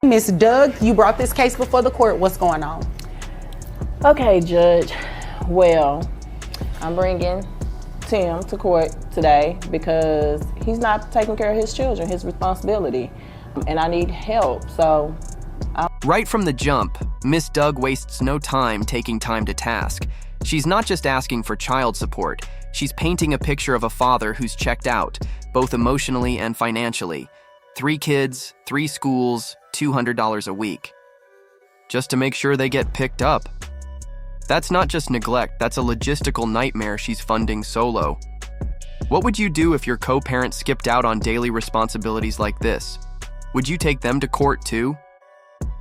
Miss Doug, you brought this case before the court. What's going on? Okay, Judge. Well, I'm bringing Tim to court today because he's not taking care of his children, his responsibility, and I need help. So, Right from the jump, Miss Doug wastes no time taking time to task. She's not just asking for child support. She's painting a picture of a father who's checked out, both emotionally and financially. 3 kids, 3 schools, $200 a week. Just to make sure they get picked up. That's not just neglect, that's a logistical nightmare she's funding solo. What would you do if your co-parent skipped out on daily responsibilities like this? Would you take them to court too?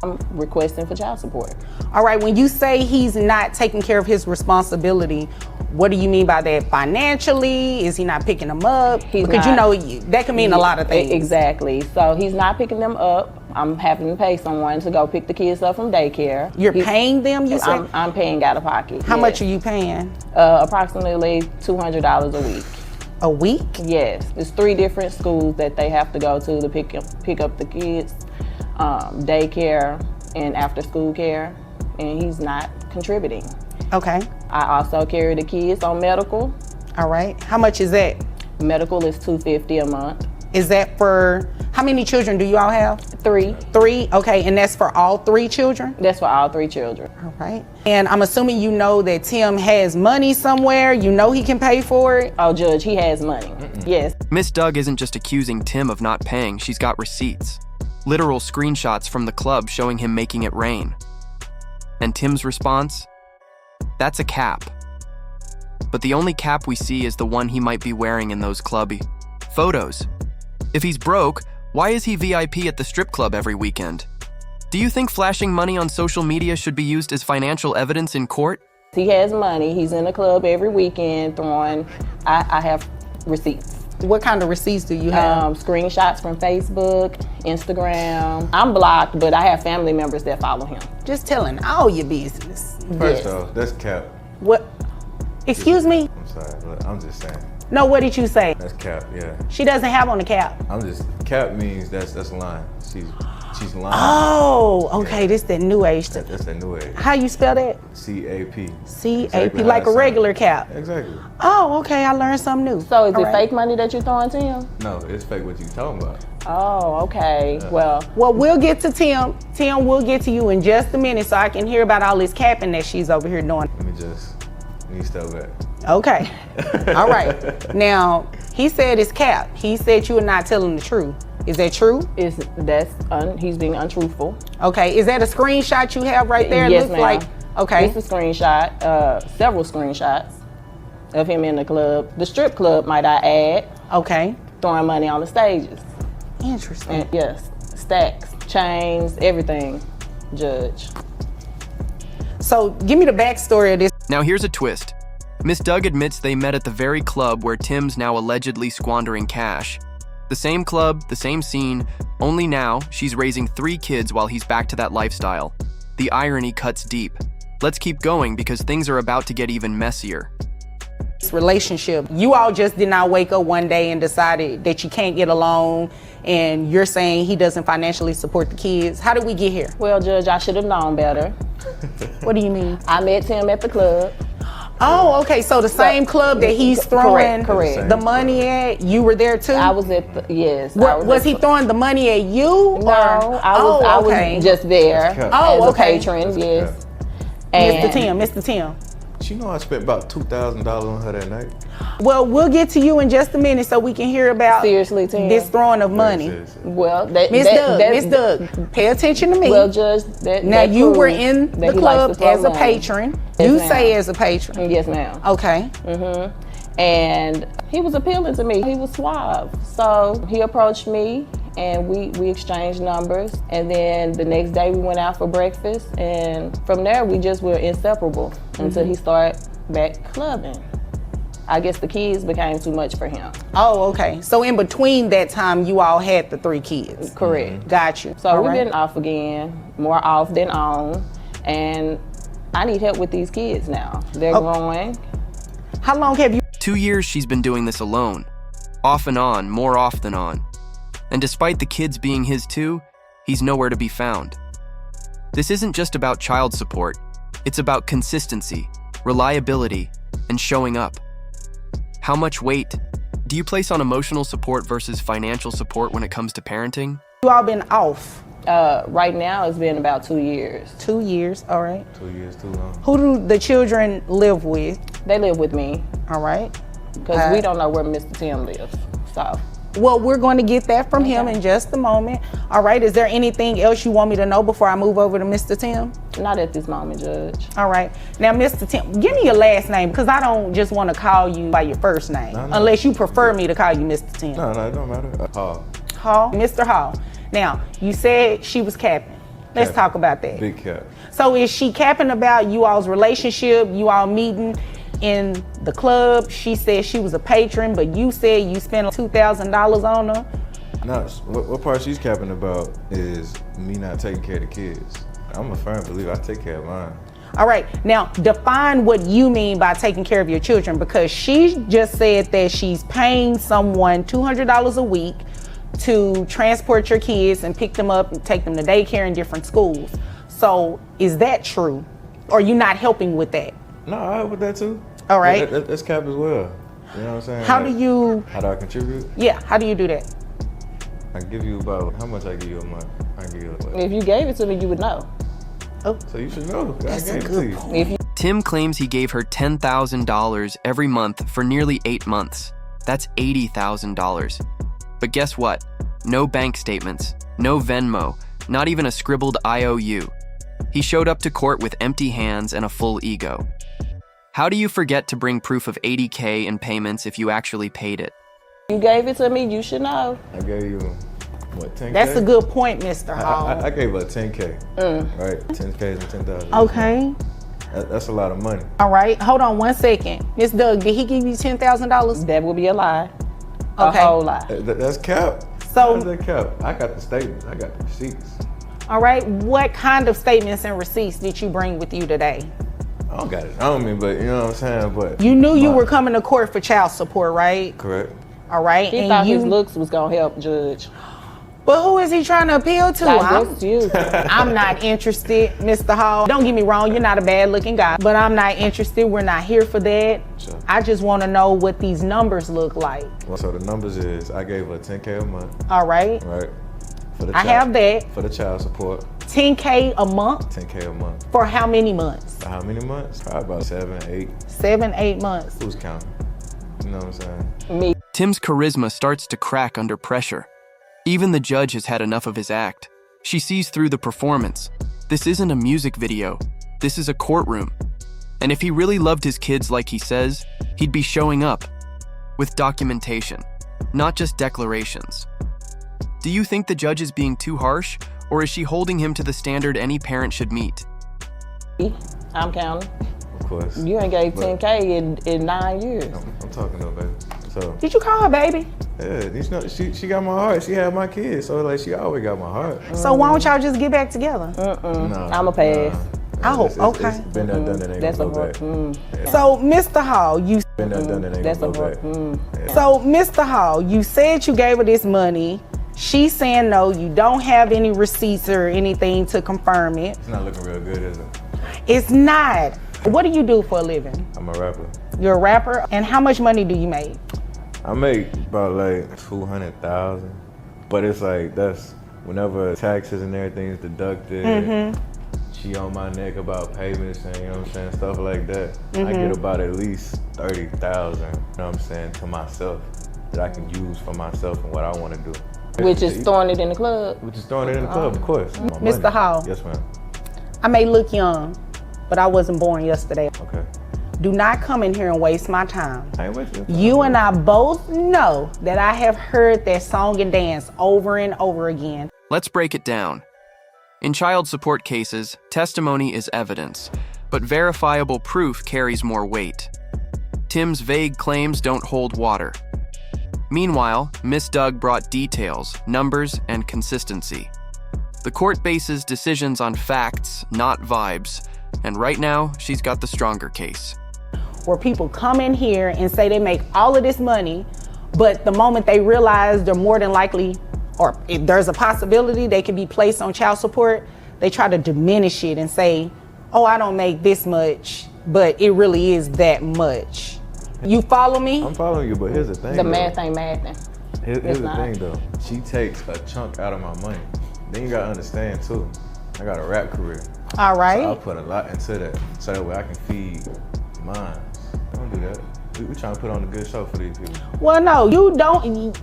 I'm requesting for child support. All right, when you say he's not taking care of his responsibility, what do you mean by that? Financially? Is he not picking them up? Because you know, that can mean a lot of things. Exactly. So he's not picking them up. I'm having to pay someone to go pick the kids up from daycare. You're paying them, you said? I'm paying out of pocket. How much are you paying? Approximately $200 a week. A week? Yes. It's 3 different schools that they have to go to pick up the kids. Daycare and after school care, and he's not contributing. Okay. I also carry the kids on medical. All right. How much is that? Medical is $250 a month. Is that for, how many children do you all have? 3. 3? Okay, and that's for all 3 children? That's for all 3 children. All right. And I'm assuming you know that Tim has money somewhere, you know he can pay for it? Oh, Judge, he has money. Yes. Miss Doug isn't just accusing Tim of not paying, she's got receipts. Literal screenshots from the club showing him making it rain. And Tim's response? That's a cap. But the only cap we see is the one he might be wearing in those clubby photos. If he's broke, why is he VIP at the strip club every weekend? Do you think flashing money on social media should be used as financial evidence in court? He has money. He's in the club every weekend throwing, I have receipts. What kind of receipts do you have? Screenshots from Facebook, Instagram. I'm blocked, but I have family members that follow him. Just telling all your business. First off, that's cap. What? Excuse me? I'm sorry, but I'm just saying. No, what did you say? That's cap, yeah. She doesn't have on the cap. Cap means that's lying. She's lying. Oh, okay, yeah. This that new age stuff. That's that new age. How you spell that? C-A-P. C-A-P, exactly like a regular cap. Exactly. Oh, okay, I learned something new. So is it fake money that you're throwing to him? No, it's fake what you talking about. Oh, okay. Yeah. Well, we'll get to Tim. Tim, we'll get to you in just a minute so I can hear about all this capping that she's over here doing. Let me step back. Okay. All right. Now, he said it's cap. He said you are not telling the truth. Is that true? He's being untruthful. Okay. Is that a screenshot you have right there? Yes, Looks ma'am. like. Okay. It's a screenshot. Several screenshots of him in the club, the strip club, might I add. Okay. Throwing money on the stages. Interesting. And yes, stacks, chains, everything, Judge. So give me the backstory of this. Now here's a twist. Miss Doug admits they met at the very club where Tim's now allegedly squandering cash. The same club, the same scene, only now she's raising 3 kids while he's back to that lifestyle. The irony cuts deep. Let's keep going because things are about to get even messier. This relationship, you all just did not wake up one day and decided that you can't get along, and you're saying he doesn't financially support the kids. How did we get here? Well, Judge, I should have known better. What do you mean? I met Tim at the club. Oh, okay. So the same club that he's throwing correct. the money at, you were there too? I was at the, yes. Was he throwing the money at you? No, I was just there as a patron, yes. Mr. Tim. You know I spent about $2,000 on her that night. Well, we'll get to you in just a minute so we can hear about seriously, Tim. This throwing of money. Well, Miss Doug, pay attention to me. Well, Judge, you were in the club as a patron. Yes, you ma'am. Say as a patron. Yes, ma'am. Okay. And he was appealing to me. He was suave. So he approached me and we exchanged numbers. And then the next day we went out for breakfast. And from there we just were inseparable until he started back clubbing. I guess the kids became too much for him. Oh, okay. So in between that time, you all had the 3 kids. Correct. Got you. So we've been off again, more off than on. And I need help with these kids now. They're growing. How long have you? 2 years she's been doing this alone. Off and on, more off than on. And despite the kids being his too, he's nowhere to be found. This isn't just about child support, it's about consistency, reliability, and showing up. How much weight do you place on emotional support versus financial support when it comes to parenting? You all been off? Right now, it's been about 2 years. 2 years, all right. 2 years too long. Who do the children live with? They live with me All right. because we don't know where Mr. Tim lives. So, Well, we're going to get that from him in just a moment. All right. Is there anything else you want me to know before I move over to Mr. Tim? not at this moment, Judge. All right. Now, Mr. Tim, give me your last name because I don't just want to call you by your first name unless you prefer me to call you Mr. Tim. No, it don't matter. Hall. Hall, Mr. Hall. Now, you said she was capping. Let's Cap. talk about that. Big cap. So is she capping about you all's relationship, you all meeting in the club? She said she was a patron, but you said you spent $2,000 on her. No, what part she's capping about is me not taking care of the kids. I'm a firm believer. I take care of mine. All right, now define what you mean by taking care of your children, because she just said that she's paying someone $200 a week to transport your kids and pick them up and take them to daycare in different schools. So is that true? Or are you not helping with that? No, I help with that too. All right. That's cap as well. You know what I'm saying? How do you, How do I contribute? yeah, how do you do that? I give you about, how much I give you a month? I give you like, If you gave it to me, you would know. so you should know. That's I a gave it good to you. point. If you Tim claims he gave her $10,000 every month for nearly 8 months. That's $80,000. But guess what? No bank statements, no Venmo, not even a scribbled IOU. He showed up to court with empty hands and a full ego. How do you forget to bring proof of $80K in payments if you actually paid it? gave it to me, you should know. I gave you, what, 10K? That's a good point, Mr. Hall. I gave her 10K, right? 10K and 10,000. Okay. That's a lot of money. All right, hold on one second. Miss Doug, did he give you $10,000? That would be a lie. Okay. A whole lie. That's cap. So- How's that cap? I got the statements. I got the receipts. All right, what kind of statements and receipts did you bring with you today? I don't got it on me, but you know what I'm saying? But You knew you were coming to court for child support, right? correct. All right, He and thought you, his looks was gonna help, Judge. but who is he trying to appeal to? I guess you. I'm not interested, Mr. Hall. Don't get me wrong, you're not a bad looking guy, but I'm not interested. We're not here for that. Sure. I just want to know what these numbers look like. Well, so the numbers is I gave her 10K a month, All right, right? For the I have that. For the child support, 10K a month 10K a month. for how many months? For how many months? Probably about 7, 8. 7, 8 months. Who's counting? You know what I'm saying? Me. Tim's charisma starts to crack under pressure. Even the judge has had enough of his act. She sees through the performance. This isn't a music video. This is a courtroom. And if he really loved his kids like he says, he'd be showing up with documentation, not just declarations. Do you think the judge is being too harsh, or is she holding him to the standard any parent should meet? I'm counting. Of course. You ain't gave But 10K in 9 years. I'm talking to her, baby. So, Did you call her baby? yeah, you know, she got my heart. She had my kids, so like she always got my heart. So why don't y'all just get back together? Nah, I'ma pass. Oh, It's okay. been there, done it, ain't That's gonna a go hard. back. So, Mr. Hall, you Been there, done it, ain't That's gonna a go hard. back. so Mr. Hall, you said you gave her this money. She's saying no, you don't have any receipts or anything to confirm it. It's not looking real good, is it? It's not. What do you do for a living? I'm a rapper. You're a rapper, and how much money do you make? I make about like 200,000, but it's like that's whenever taxes and everything's deducted. She on my neck about payments and you know what I'm saying, stuff like that. I get about at least 30,000. You know what I'm saying, to myself that I can use for myself and what I want to do. Which is throwing it in the club. Which is throwing it in the club, of course. My Mr. money. Hall. Yes, ma'am. I may look young, but I wasn't born yesterday. Okay. Do not come in here and waste my time. I ain't with you. You and I both know that I have heard that song and dance over and over again. Let's break it down. In child support cases, testimony is evidence, but verifiable proof carries more weight. Tim's vague claims don't hold water. Meanwhile, Miss Doug brought details, numbers, and consistency. The court bases decisions on facts, not vibes, and right now, she's got the stronger case. Where people come in here and say they make all of this money, but the moment they realize they're more than likely or if there's a possibility they can be placed on child support, they try to diminish it and say, oh, I don't make this much, but it really is that much. You follow me? I'm following you, but here's the thing. The math ain't mathing. Here's the thing though. She takes a chunk out of my money. Then you gotta understand too, I got a rap career. All right. So I put a lot into that, so that way I can feed mine. Don't do that. We trying to put on a good show for these people. Well, no, you don't.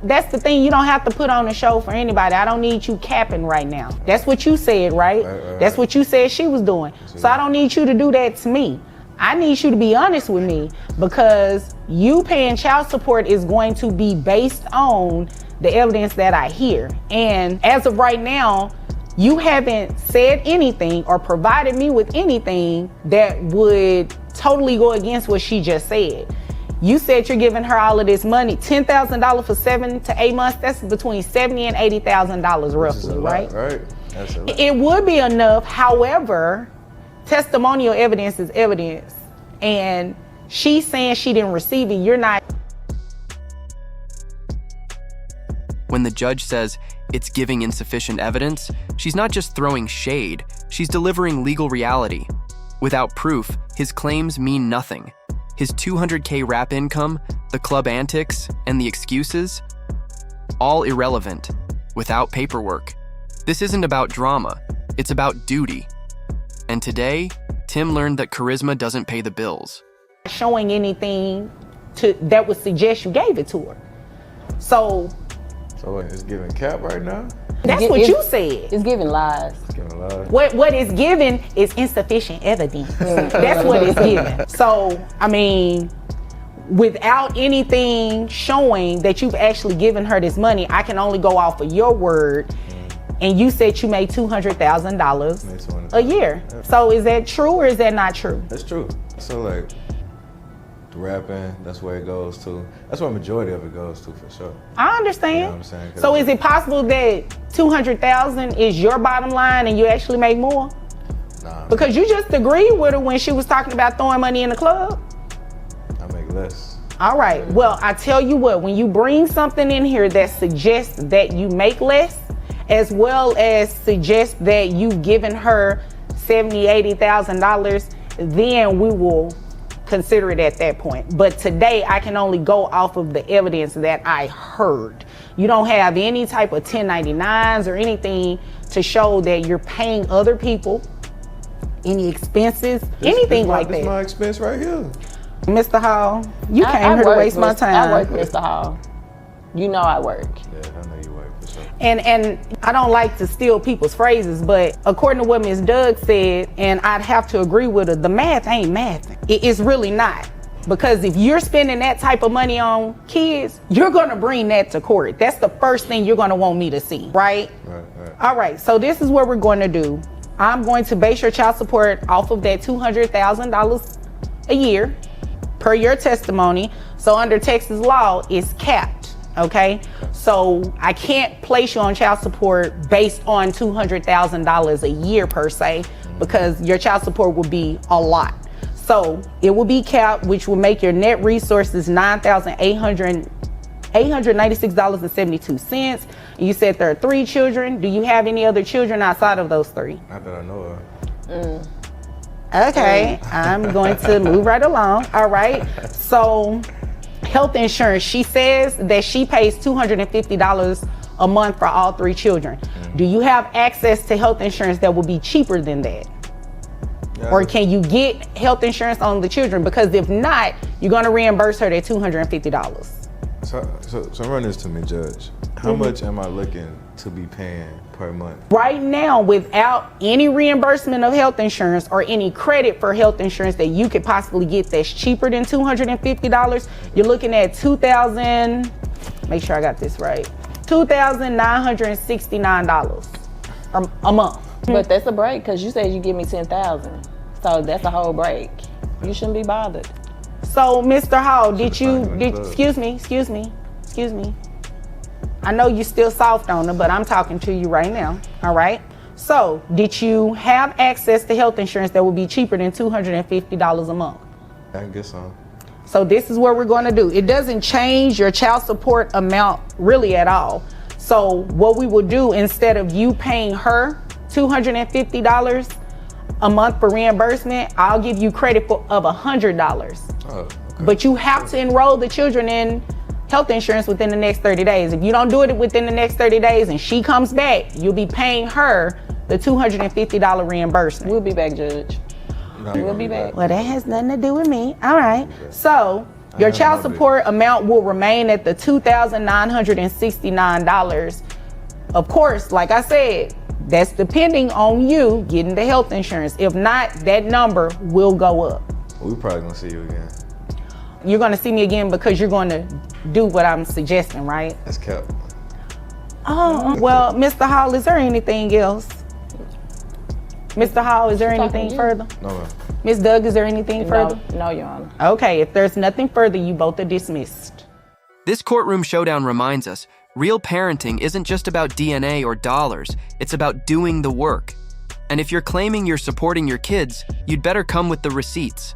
That's the thing. You don't have to put on a show for anybody. I don't need you capping right now. That's what you said, right? That's what you said she was doing. So I don't need you to do that to me. I need you to be honest with me, because you paying child support is going to be based on the evidence that I hear. And as of right now, you haven't said anything or provided me with anything that would totally go against what she just said. You said you're giving her all of this money, $10,000 for 7 to 8 months. That's between $70,000 and $80,000 roughly, right? Right. That's a lot. It would be enough. However, testimonial evidence is evidence, and she's saying she didn't receive it. You're not. When the judge says it's giving insufficient evidence, she's not just throwing shade, she's delivering legal reality. Without proof, his claims mean nothing. His $200K rap income, the club antics, and the excuses, all irrelevant, without paperwork. This isn't about drama, it's about duty. And today, Tim learned that charisma doesn't pay the bills. Showing anything that would suggest you gave it to her. So it's giving cap right now? that's what you said. It's giving lies. It's giving a lot. What it's given is insufficient evidence. That's what it's given. So, I mean, without anything showing that you've actually given her this money, I can only go off of your word. And you said you made $200,000 a year. Yeah. So is that true or is that not true? That's true. So like, the rapping, that's where it goes to. That's where the majority of it goes to, for sure. I understand. You know what I'm saying? So is it possible that $200,000 is your bottom line and you actually make more? Nah. Because you just agreed with her when she was talking about throwing money in the club. I make less. All right. Well, I tell you what, when you bring something in here that suggests that you make less, as well as suggest that you've given her $70,000, $80,000, then we will consider it at that point. But today I can only go off of the evidence that I heard. You don't have any type of 1099s or anything to show that you're paying other people any expenses, anything like that. This is my expense right here. Mr. Hall, you came here to waste my time. I work, Mr. Hall. You know I work. Yeah, I know you work, for sure. And I don't like to steal people's phrases, but according to what Ms. Doug said, and I'd have to agree with her, the math ain't math. It's really not. Because if you're spending that type of money on kids, you're gonna bring that to court. That's the first thing you're gonna want me to see, right? Right. All right, so this is what we're going to do. I'm going to base your child support off of that $200,000 a year per your testimony. So under Texas law, it's capped. Okay, so I can't place you on child support based on $200,000 a year per se, because your child support will be a lot. So it will be capped, which will make your net resources $9,896.72. You said there are 3 children. Do you have any other children outside of those 3? Not that I know of. Okay, I'm going to move right along. All right, so health insurance, she says that she pays $250 a month for all 3 children. Do you have access to health insurance that will be cheaper than that? Yeah, Or can you get health insurance on the children? Because if not, you're gonna reimburse her that $250. So run this to me, Judge. How much am I looking to be paying per month? Right now, without any reimbursement of health insurance or any credit for health insurance that you could possibly get that's cheaper than $250, you're looking at make sure I got this right, $2,969 a month. But that's a break, because you said you give me $10,000. So that's a whole break. You shouldn't be bothered. So, Mr. Hall, excuse me. I know you're still soft on her, but I'm talking to you right now, all right? So, did you have access to health insurance that would be cheaper than $250 a month? I can get some. So this is what we're going to do. It doesn't change your child support amount really at all. So what we will do, instead of you paying her $250 a month for reimbursement, I'll give you credit of $100. Oh, okay. But you have to enroll the children in health insurance within the next 30 days. If you don't do it within the next 30 days and she comes back, you'll be paying her the $250 reimbursement. We'll be back, Judge. No, We'll be back. Well, that has nothing to do with me. All right. So your child support amount will remain at the $2,969. Of course, like I said, that's depending on you getting the health insurance. If not, that number will go up. We probably gonna see you again. You're going to see me again because you're going to do what I'm suggesting, right? That's kept. Oh, well, Mr. Hall, is there anything else? Mr. Hall, is there anything further? No, man. Ms. Doug, is there anything further? No, Your Honor. Okay, if there's nothing further, you both are dismissed. This courtroom showdown reminds us, real parenting isn't just about DNA or dollars, it's about doing the work. And if you're claiming you're supporting your kids, you'd better come with the receipts.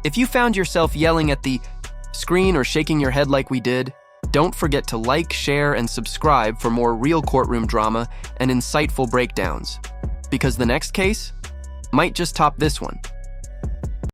If you found yourself yelling at the screen or shaking your head like we did, don't forget to like, share, and subscribe for more real courtroom drama and insightful breakdowns. Because the next case might just top this one.